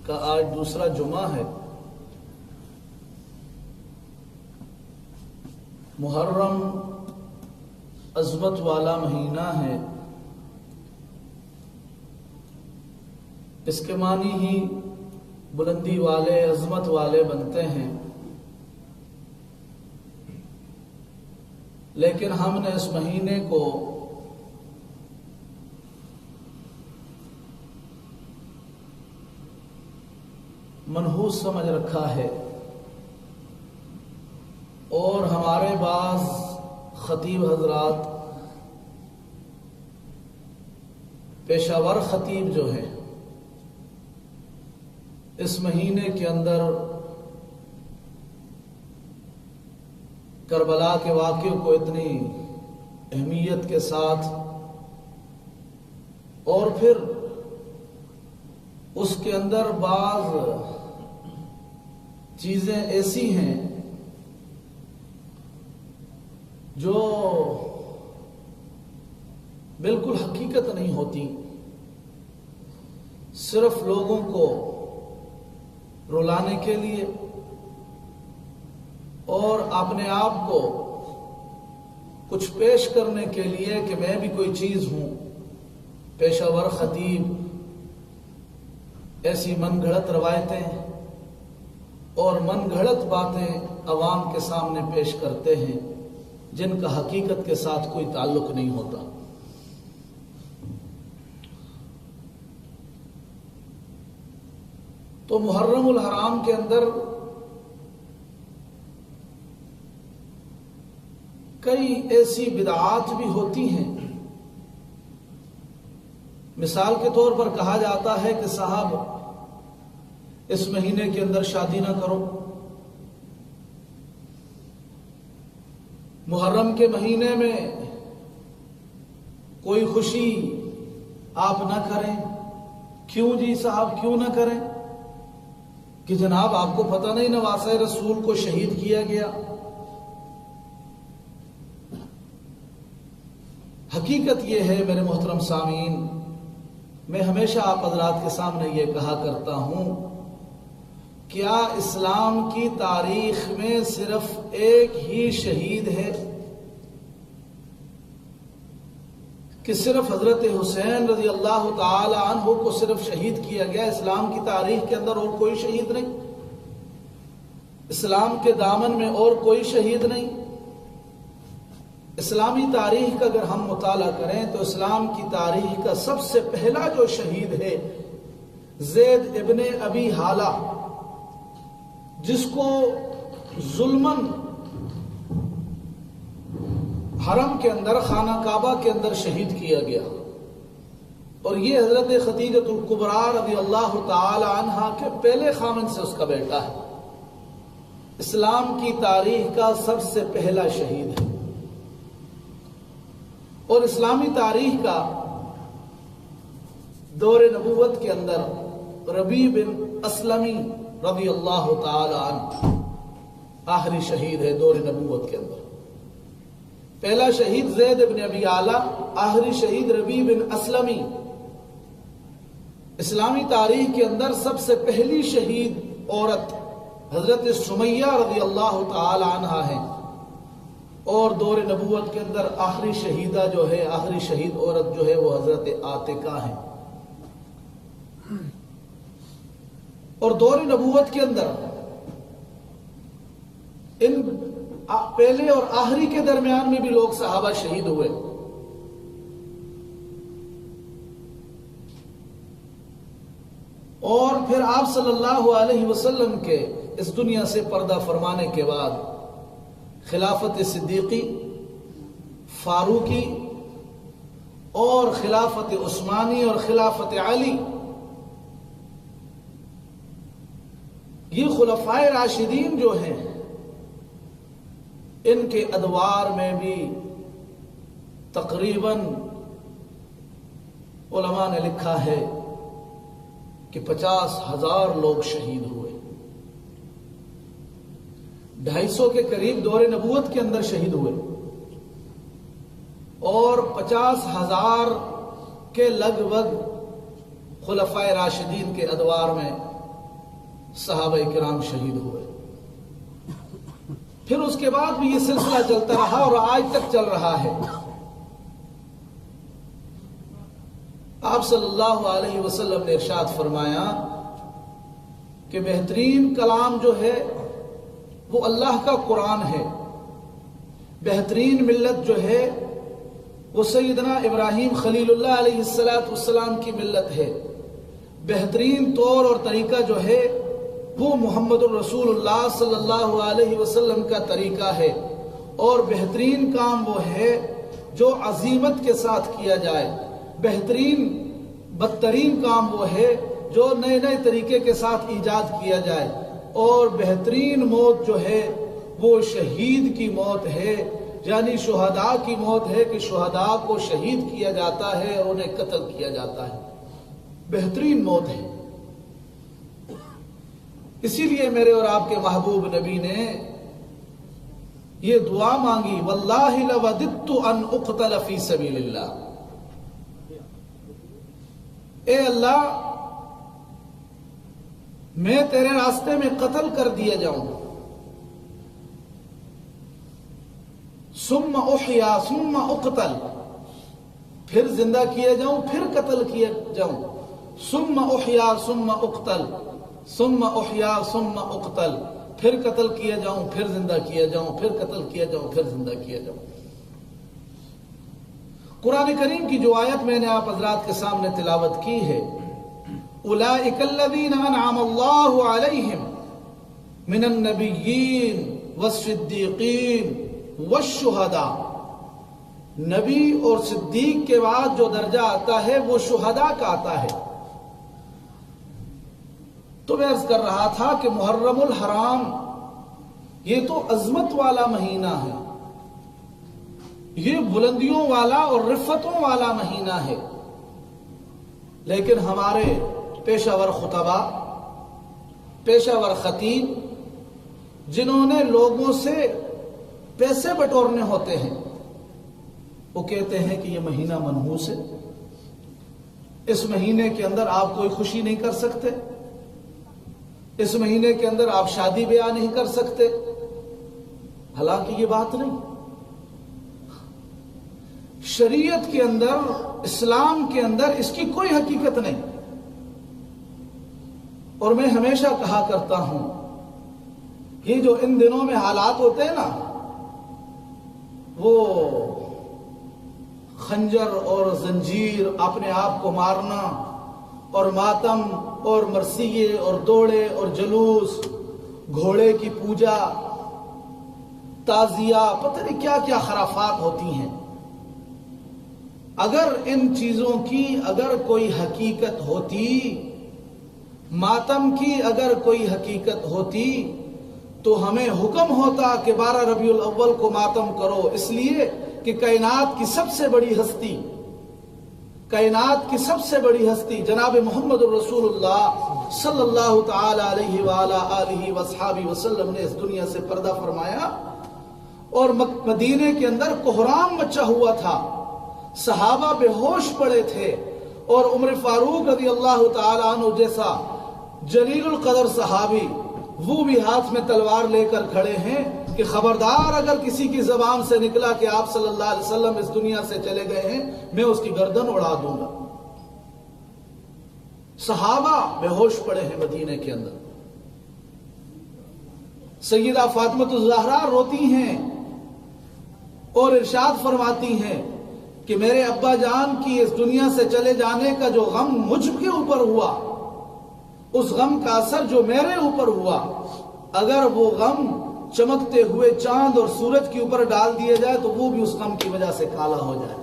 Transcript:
کا آج دوسرا جمعہ ہے۔ محرم عظمت والا مہینہ ہے، اس کے معنی ہی بلندی والے، عظمت والے بنتے ہیں، لیکن ہم نے اس مہینے کو منحوس سمجھ رکھا ہے، اور ہمارے بعض خطیب حضرات، پیشہ ور خطیب جو ہیں، اس مہینے کے اندر کربلا کے واقعے کو اتنی اہمیت کے ساتھ، اور پھر اس کے اندر بعض چیزیں ایسی ہیں جو بالکل حقیقت نہیں ہوتی، صرف لوگوں کو رلانے کے لیے اور اپنے آپ کو کچھ پیش کرنے کے لیے کہ میں بھی کوئی چیز ہوں۔ پیشہ ور خطیب ایسی من گھڑت روایتیں اور من گھڑت باتیں عوام کے سامنے پیش کرتے ہیں جن کا حقیقت کے ساتھ کوئی تعلق نہیں ہوتا۔ تو محرم الحرام کے اندر کئی ایسی بدعات بھی ہوتی ہیں۔ مثال کے طور پر کہا جاتا ہے کہ صاحب اس مہینے کے اندر شادی نہ کرو، محرم کے مہینے میں کوئی خوشی آپ نہ کریں۔ کیوں جی صاحب، کیوں نہ کریں؟ کہ جناب آپ کو پتہ نہیں نواسہ رسول کو شہید کیا گیا۔ حقیقت یہ ہے میرے محترم سامعین، میں ہمیشہ آپ حضرات کے سامنے یہ کہا کرتا ہوں، کیا اسلام کی تاریخ میں صرف ایک ہی شہید ہے؟ کہ صرف حضرت حسین رضی اللہ تعالی عنہ کو صرف شہید کیا گیا؟ اسلام کی تاریخ کے اندر اور کوئی شہید نہیں؟ اسلام کے دامن میں اور کوئی شہید نہیں؟ اسلامی تاریخ کا اگر ہم مطالعہ کریں تو اسلام کی تاریخ کا سب سے پہلا جو شہید ہے زید ابن ابی حالہ، جس کو ظلماً حرم کے اندر، خانہ کعبہ کے اندر شہید کیا گیا، اور یہ حضرت خدیجہ الکبریٰ رضی اللہ تعالی عنہا کے پہلے خامن سے اس کا بیٹا ہے۔ اسلام کی تاریخ کا سب سے پہلا شہید ہے، اور اسلامی تاریخ کا دور نبوت کے اندر ربیع بن اسلمی رضی اللہ تعالی عنہ آخری شہید ہے دور نبوت کے اندر۔ پہلا شہید زید بن ابی اعلیٰ، آخری شہید ربیع بن اسلمی۔ اسلامی تاریخ کے اندر سب سے پہلی شہید عورت حضرت سمیہ رضی اللہ تعالی عنہا ہے، اور دور نبوت کے اندر آخری شہیدہ جو ہے، آخری شہید عورت جو ہے وہ حضرت عاتقہ ہے۔ اور دور نبوت کے اندر ان پہلے اور آخری کے درمیان میں بھی لوگ صحابہ شہید ہوئے۔ اور پھر آپ صلی اللہ علیہ وسلم کے اس دنیا سے پردہ فرمانے کے بعد خلافت صدیقی، فاروقی اور خلافت عثمانی اور خلافت علی، یہ خلفائے راشدین جو ہیں، ان کے ادوار میں بھی تقریباً علماء نے لکھا ہے کہ 50,000 لوگ شہید ہوئے۔ 250 کے قریب دور نبوت کے اندر شہید ہوئے، اور 50,000 کے لگ بھگ خلفائے راشدین کے ادوار میں صحابہ کرام شہید ہوئے. پھر اس کے بعد بھی یہ سلسلہ چلتا رہا اور آج تک چل رہا ہے. آپ صلی اللہ علیہ وسلم نے ارشاد فرمایا کہ بہترین کلام جو ہے وہ اللہ کا قرآن ہے. بہترین ملت جو ہے وہ سیدنا ابراہیم خلیل اللہ علیہ السلام کی ملت ہے. بہترین طور اور طریقہ جو ہے وہ محمد الرسول اللہ صلی اللہ علیہ وسلم کا طریقہ ہے. اور بہترین کام وہ ہے جو عزیمت کے ساتھ کیا جائے. بدترین کام وہ ہے جو نئے نئے طریقے کے ساتھ ایجاد کیا جائے. اور بہترین موت جو ہے وہ شہید کی موت ہے، یعنی شہداء کی موت ہے کہ شہداء کو شہید کیا جاتا ہے اور انہیں قتل کیا جاتا ہے. بہترین موت ہے. اسی لیے میرے اور آپ کے محبوب نبی نے یہ دعا مانگی، واللہ لوددت ان اقتل فی سبیل اللہ. اے اللہ، میں تیرے راستے میں قتل کر دیا جاؤں، ثم احیا ثم اقتل، پھر زندہ کیا جاؤں پھر قتل کیا جاؤں، ثم احیا ثم اقتل، ثم احیا ثم اقتل، پھر قتل کیا جاؤں پھر زندہ کیا جاؤں، پھر قتل کیا جاؤں پھر زندہ کیا جاؤں. قرآن کریم کی جو آیت میں نے آپ حضرات کے سامنے تلاوت کی ہے، اولئک الذین انعم اللہ علیہم من النبیین والصدیقین والشہداء. نبی اور صدیق کے بعد جو درجہ آتا ہے وہ شہداء کا آتا ہے. تو میں عرض کر رہا تھا کہ محرم الحرام یہ تو عظمت والا مہینہ ہے، یہ بلندیوں والا اور رفتوں والا مہینہ ہے. لیکن ہمارے پیشہ ور خطبہ، پیشہ ور خطیب، جنہوں نے لوگوں سے پیسے بٹورنے ہوتے ہیں، وہ کہتے ہیں کہ یہ مہینہ منحوس ہے، اس مہینے کے اندر آپ کوئی خوشی نہیں کر سکتے، اس مہینے کے اندر آپ شادی بیاہ نہیں کر سکتے. حالانکہ یہ بات نہیں. شریعت کے اندر، اسلام کے اندر اس کی کوئی حقیقت نہیں. اور میں ہمیشہ کہا کرتا ہوں، یہ جو ان دنوں میں حالات ہوتے ہیں نا، وہ خنجر اور زنجیر، اپنے آپ کو مارنا اور ماتم اور مرثیے اور دوڑے اور جلوس، گھوڑے کی پوجا، تعزیہ، پتہ نہیں کیا کیا خرافات ہوتی ہیں. اگر ان چیزوں کی اگر کوئی حقیقت ہوتی، ماتم کی اگر کوئی حقیقت ہوتی، تو ہمیں حکم ہوتا کہ 12 ربیع الاول کو ماتم کرو، اس لیے کہ کائنات کی سب سے بڑی ہستی، کائنات کی سب سے بڑی ہستی جناب محمد الرسول اللہ صلی اللہ تعالی علیہ وآلہ آلہ وصحابہ وسلم نے اس دنیا سے پردہ فرمایا. اور مدینے کے اندر کوہرام مچا ہوا تھا، صحابہ بے ہوش پڑے تھے، اور عمر فاروق رضی اللہ تعالی عنہ جیسا جلیل القدر صحابی وہ بھی ہاتھ میں تلوار لے کر کھڑے ہیں کہ خبردار اگر کسی کی زبان سے نکلا کہ آپ صلی اللہ علیہ وسلم اس دنیا سے چلے گئے ہیں، میں اس کی گردن اڑا دوں گا. صحابہ بے ہوش پڑے ہیں مدینے کے اندر. سیدہ فاطمہ الزہرا روتی ہیں اور ارشاد فرماتی ہیں کہ میرے ابا جان کی اس دنیا سے چلے جانے کا جو غم مجھ کے اوپر ہوا، اس غم کا اثر جو میرے اوپر ہوا، اگر وہ غم چمکتے ہوئے چاند اور سورج کے اوپر ڈال دیا جائے تو وہ بھی اس غم کی وجہ سے کالا ہو جائے.